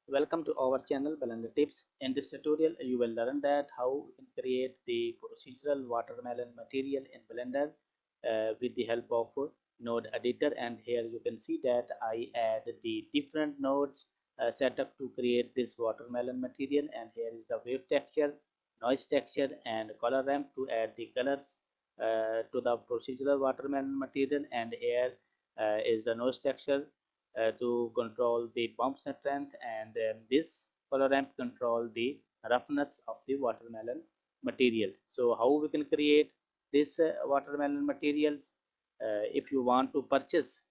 Welcome to our channel Blender Tips. In this tutorial, you will learn that how you can create the procedural watermelon material in Blender with the help of node editor. And here you can see that I add the different nodes set up to create this watermelon material. And here is the wave texture, noise texture, and color ramp to add the colors to the procedural watermelon material. And here is the noise texture to control the bump strength, and this color ramp control the roughness of the watermelon material. So how we can create this watermelon materials? If you want to purchase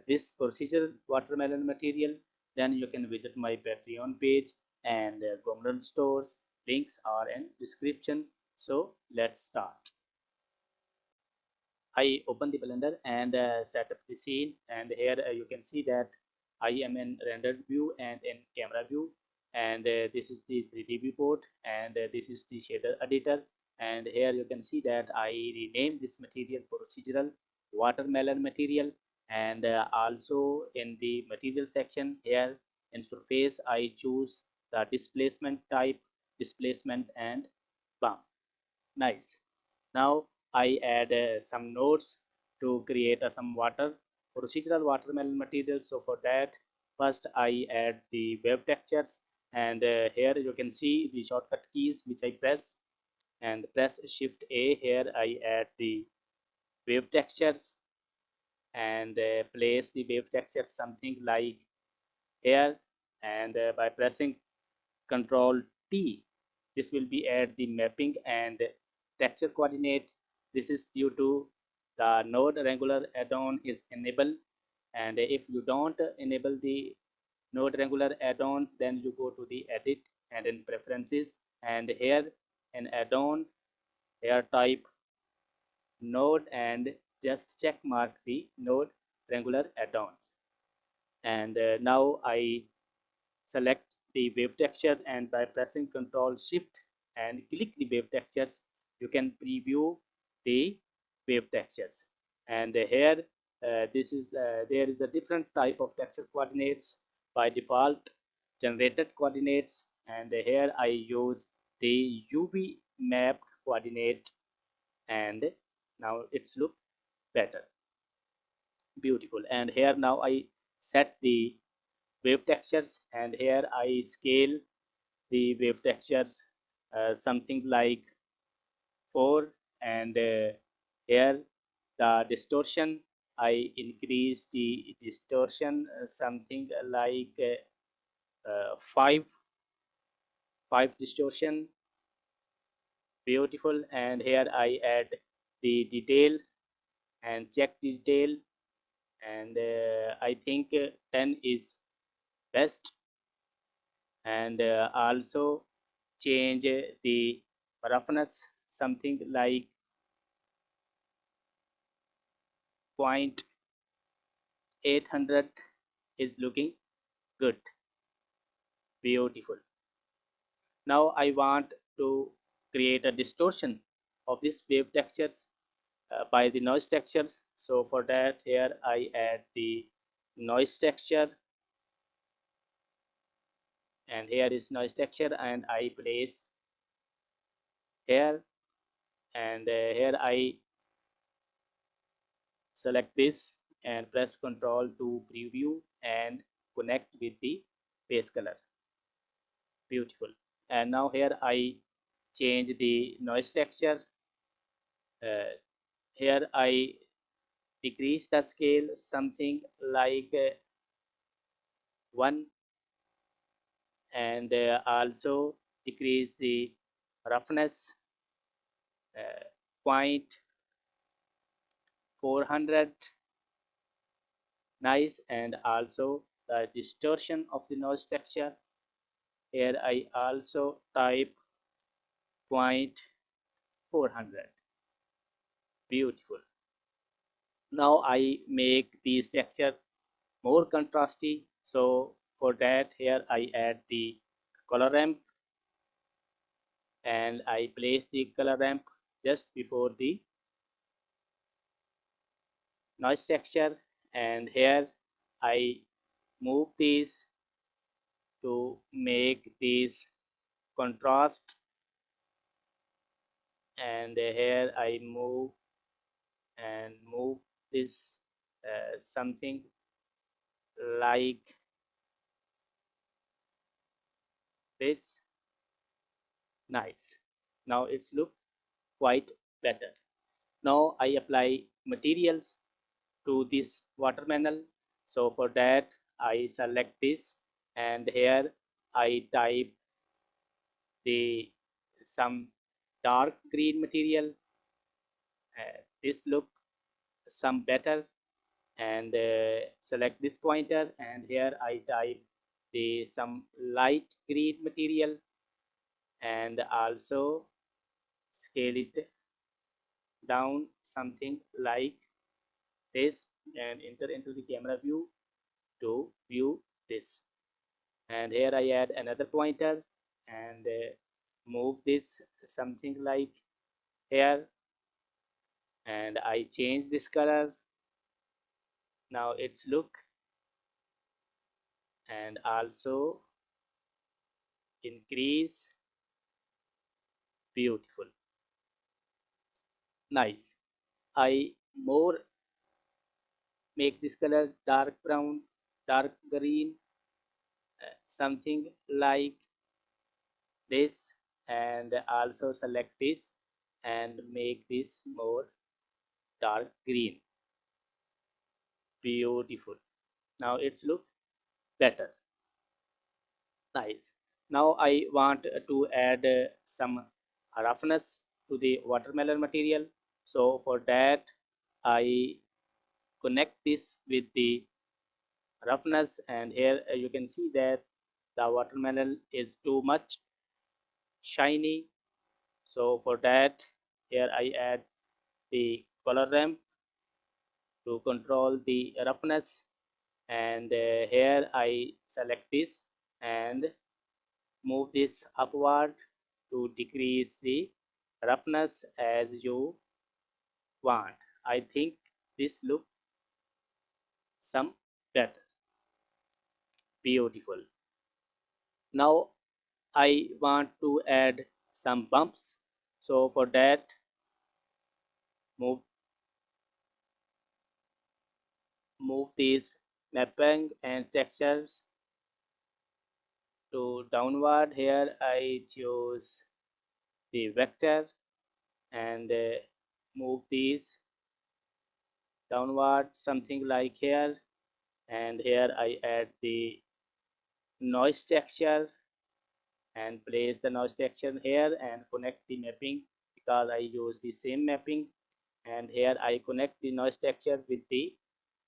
this procedural watermelon material, then you can visit my Patreon page and Gumroad stores. Links are in description. So let's start. I open the Blender and set up the scene, and here you can see that I am in rendered view and in camera view, and this is the 3D viewport, and this is the shader editor. And here you can see that I renamed this material procedural watermelon material. And also in the material section here in surface, I choose the displacement type, displacement, and bump. Nice. Now I add some nodes to create some procedural watermelon material. So for that, first I add the wave textures, and here you can see the shortcut keys which I press, and press Shift A. Here I add the wave textures and place the wave texture something like here, and by pressing Control T, this will be add the mapping and texture coordinate. This is due to the node wrangler add-on is enabled, and if you don't enable the node wrangler add-on, then you go to the edit and in preferences, and here in add-on, here type node and just check mark the node wrangler add-ons. And now I select the wave texture, and by pressing Ctrl Shift and click the wave textures, you can preview the wave textures. And here there is a different type of texture coordinates by default generated coordinates, and here I use the UV map coordinate, and now it's look better, beautiful. And here now I set the wave textures, and here I scale the wave textures something like 4, and here the distortion, I increase the distortion something like 5 distortion, beautiful. And here I add the detail and check detail, and I think 10 is best. And also change the roughness something like 0.800 is looking good, beautiful. Now I want to create a distortion of this wave textures by the noise texture. So for that, here I add the noise texture, and here is noise texture, and I place here, and here I select this and press Ctrl to preview and connect with the base color, beautiful. And now here I change the noise texture. Here I decrease the scale something like 1, and also decrease the roughness 0.400. Nice. And also the distortion of the noise texture, here I also type 0.400, beautiful. Now I make these texture more contrasty. So for that, here I add the color ramp, and I place the color ramp just before the noise texture, and here I move these to make these contrast, and here I move this something like this. Nice. Now it's look quite better. Now I apply materials to this watermelon. So for that I select this, and here I type the some dark green material. This look some better, and select this pointer, and here I type the some light green material, and also scale it down something like this, and enter into the camera view to view this. And here I add another pointer, and move this something like here, and I change this color. Now it's look, and also increase. Beautiful. Nice. I more make this color dark brown, dark green, something like this, and also select this and make this more dark green. Beautiful. Now it's look better. Nice. Now I want to add some roughness to the watermelon material. So for that I connect this with the roughness, and here you can see that the watermelon is too much shiny. So for that here I add the color ramp to control the roughness, and here I select this and move this upward to decrease the roughness as you want. I think this look some better. Beautiful. Now I want to add some bumps. So for that move these mapping and textures to downward. Here I choose the vector, and move these downward something like here, and here I add the noise texture and place the noise texture here and connect the mapping, because I use the same mapping, and here I connect the noise texture with the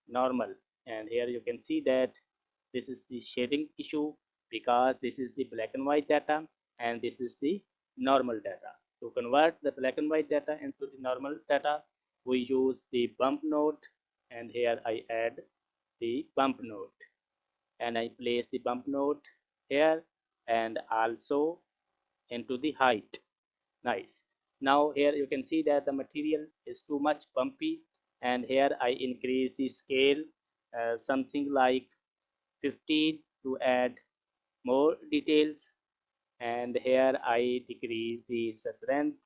normal, and here you can see that this is the shading issue, because this is the black and white data and this is the normal data. To convert the black and white data into the normal data, we use the bump node, and here I add the bump node, and I place the bump node here and also into the height. Nice. Now here you can see that the material is too much bumpy, and here I increase the scale something like 15 to add more details, and here I decrease the strength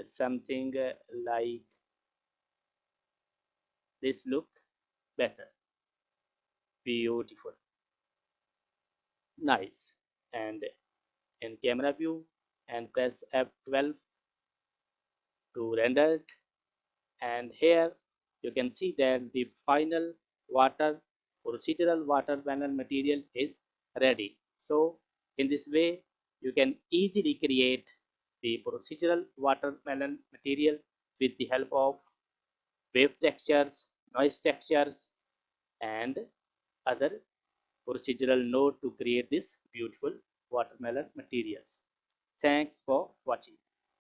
something like this look better. Beautiful. Nice. And in camera view and press F12 to render it, and here you can see that the final water procedural watermelon material is ready. So in this way you can easily create the procedural watermelon material with the help of wave textures, noise textures, and other procedural node to create this beautiful watermelon materials. Thanks for watching.